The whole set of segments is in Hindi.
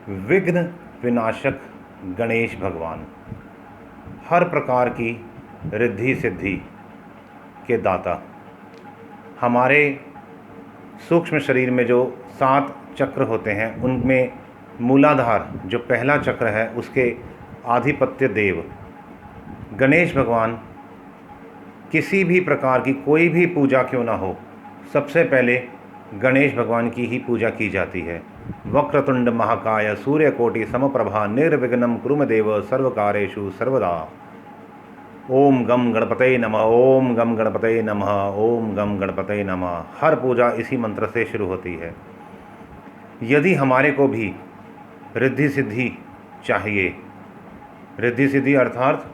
विघ्न विनाशक गणेश भगवान, हर प्रकार की रिद्धि सिद्धि के दाता, हमारे सूक्ष्म शरीर में जो 7 चक्र होते हैं उनमें मूलाधार जो पहला चक्र है उसके आधिपत्य देव गणेश भगवान, किसी भी प्रकार की कोई भी पूजा क्यों ना हो, सबसे पहले गणेश भगवान की ही पूजा की जाती है। वक्रतुंड महाकाय सूर्यकोटि समप्रभा निर्विघ्नं कुरुमेदेव सर्वकार्येषु सर्वदा। ओम गम गणपतये नमः, ओम गम गणपतये नमः, ओम गम गणपतये नमः। हर पूजा इसी मंत्र से शुरू होती है। यदि हमारे को भी रिद्धि सिद्धि चाहिए, रिद्धि सिद्धि अर्थात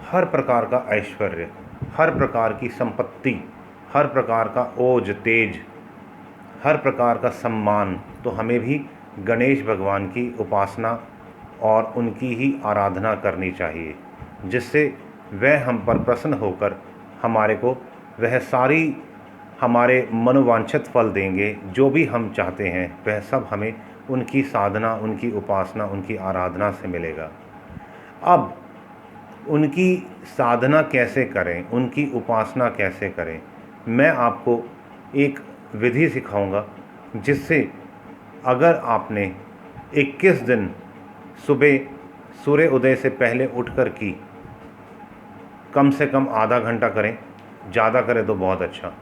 हर प्रकार का ऐश्वर्य, हर प्रकार की संपत्ति, हर प्रकार का ओज तेज, हर प्रकार का सम्मान, तो हमें भी गणेश भगवान की उपासना और उनकी ही आराधना करनी चाहिए, जिससे वह हम पर प्रसन्न होकर हमारे को वह सारी हमारे मनोवांछित फल देंगे। जो भी हम चाहते हैं वह सब हमें उनकी साधना, उनकी उपासना, उनकी आराधना से मिलेगा। अब उनकी साधना कैसे करें, उनकी उपासना कैसे करें, मैं आपको एक विधि सिखाऊंगा, जिससे अगर आपने 21 दिन सुबह सूर्य उदय से पहले उठकर की, कम से कम आधा घंटा करें, ज़्यादा करें तो बहुत अच्छा।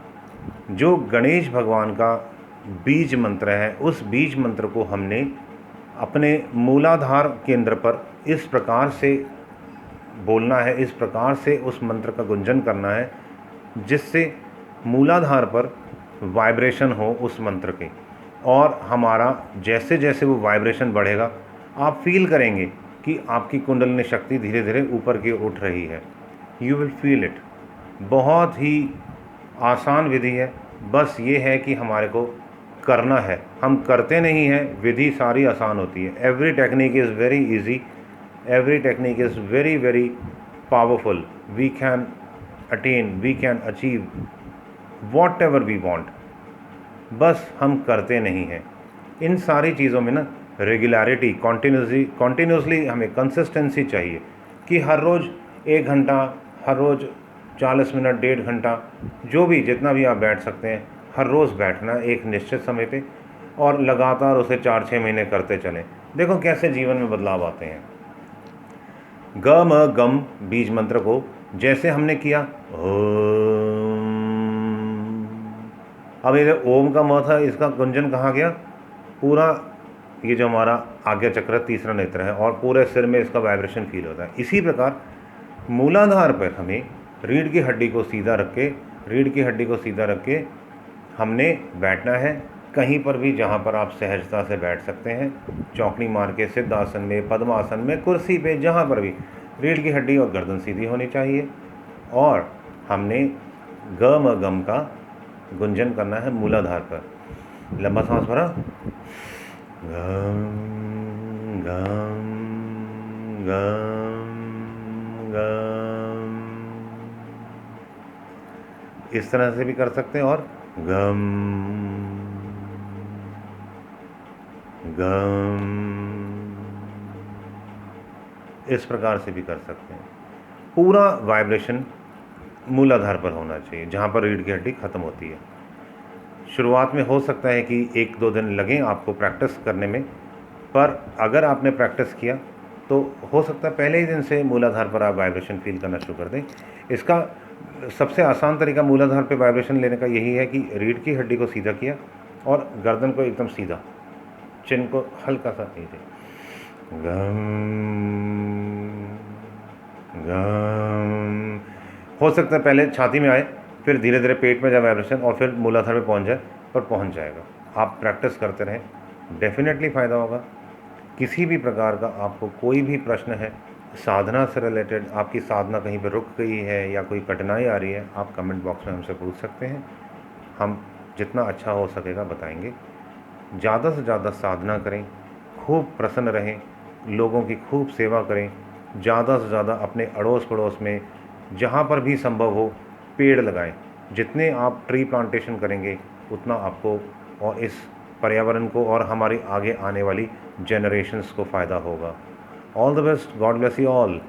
जो गणेश भगवान का बीज मंत्र है, उस बीज मंत्र को हमने अपने मूलाधार केंद्र पर इस प्रकार से बोलना है, इस प्रकार से उस मंत्र का गुंजन करना है, जिससे मूलाधार पर वाइब्रेशन हो उस मंत्र के, और हमारा जैसे जैसे वो वाइब्रेशन बढ़ेगा आप फील करेंगे कि आपकी कुंडलिनी शक्ति धीरे धीरे ऊपर की ओर उठ रही है। You will feel it. बहुत ही आसान विधि है, बस ये है कि हमारे को करना है। हम करते नहीं हैं, विधि सारी आसान होती है। Every technique is very easy, every technique is very very powerful. We can attain, we can achieve whatever we want, बस हम करते नहीं हैं। इन सारी चीज़ों में ना रेगुलरिटी, कॉन्टीन्यूसली हमें कंसिस्टेंसी चाहिए कि हर रोज़ 1 घंटा, हर रोज़ 40 मिनट, 1.5 घंटा, जो भी जितना भी आप बैठ सकते हैं, हर रोज़ बैठना एक निश्चित समय पे, और लगातार उसे 4-6 महीने करते चलें। देखो कैसे जीवन में बदलाव आते हैं। गम गम बीज मंत्र को जैसे हमने किया ओम, अब ये ओम का म था, इसका गुंजन कहाँ गया, पूरा ये जो हमारा आज्ञा चक्र तीसरा नेत्र है, और पूरे सिर में इसका वाइब्रेशन फील होता है। इसी प्रकार मूलाधार पर हमें रीढ़ की हड्डी को सीधा रख के, रीढ़ की हड्डी को सीधा रख के हमने बैठना है, कहीं पर भी जहाँ पर आप सहजता से बैठ सकते हैं, चौकड़ी मार के, सिद्धासन में, पद्मासन में, कुर्सी पे, जहाँ पर भी रीढ़ की हड्डी और गर्दन सीधी होनी चाहिए। और हमने गम गम का गुंजन करना है मूलाधार पर। लंबा सांस भरा, गम गम गम गम, इस तरह से भी कर सकते हैं, और गम गम, इस प्रकार से भी कर सकते हैं। पूरा वाइब्रेशन मूलाधार पर होना चाहिए, जहाँ पर रीढ़ की हड्डी ख़त्म होती है। शुरुआत में हो सकता है कि 1-2 दिन लगें आपको प्रैक्टिस करने में, पर अगर आपने प्रैक्टिस किया तो हो सकता है पहले ही दिन से मूलाधार पर आप वाइब्रेशन फील करना शुरू कर दें। इसका सबसे आसान तरीका मूलाधार पर वाइब्रेशन लेने का यही है कि रीढ़ की हड्डी को सीधा किया और गर्दन को एकदम सीधा, चिन को हल्का सा नीचे, गम गम। हो सकता है पहले छाती में आए, फिर धीरे धीरे पेट में जाए वाइब्रेशन, और फिर मूलाधार में पहुंच जाए, पर पहुंच जाएगा। आप प्रैक्टिस करते रहें, डेफिनेटली फ़ायदा होगा। किसी भी प्रकार का आपको कोई भी प्रश्न है साधना से रिलेटेड, आपकी साधना कहीं पर रुक गई है या कोई कठिनाई आ रही है, आप कमेंट बॉक्स में हमसे पूछ सकते हैं। हम जितना अच्छा हो सकेगा बताएंगे। ज़्यादा से ज़्यादा साधना करें, खूब प्रसन्न रहें, लोगों की खूब सेवा करें, ज़्यादा से ज़्यादा अपने अड़ोस पड़ोस में जहाँ पर भी संभव हो पेड़ लगाएं। जितने आप ट्री प्लांटेशन करेंगे उतना आपको और इस पर्यावरण को और हमारी आगे आने वाली जनरेशन्स को फ़ायदा होगा। All the best, God bless you all.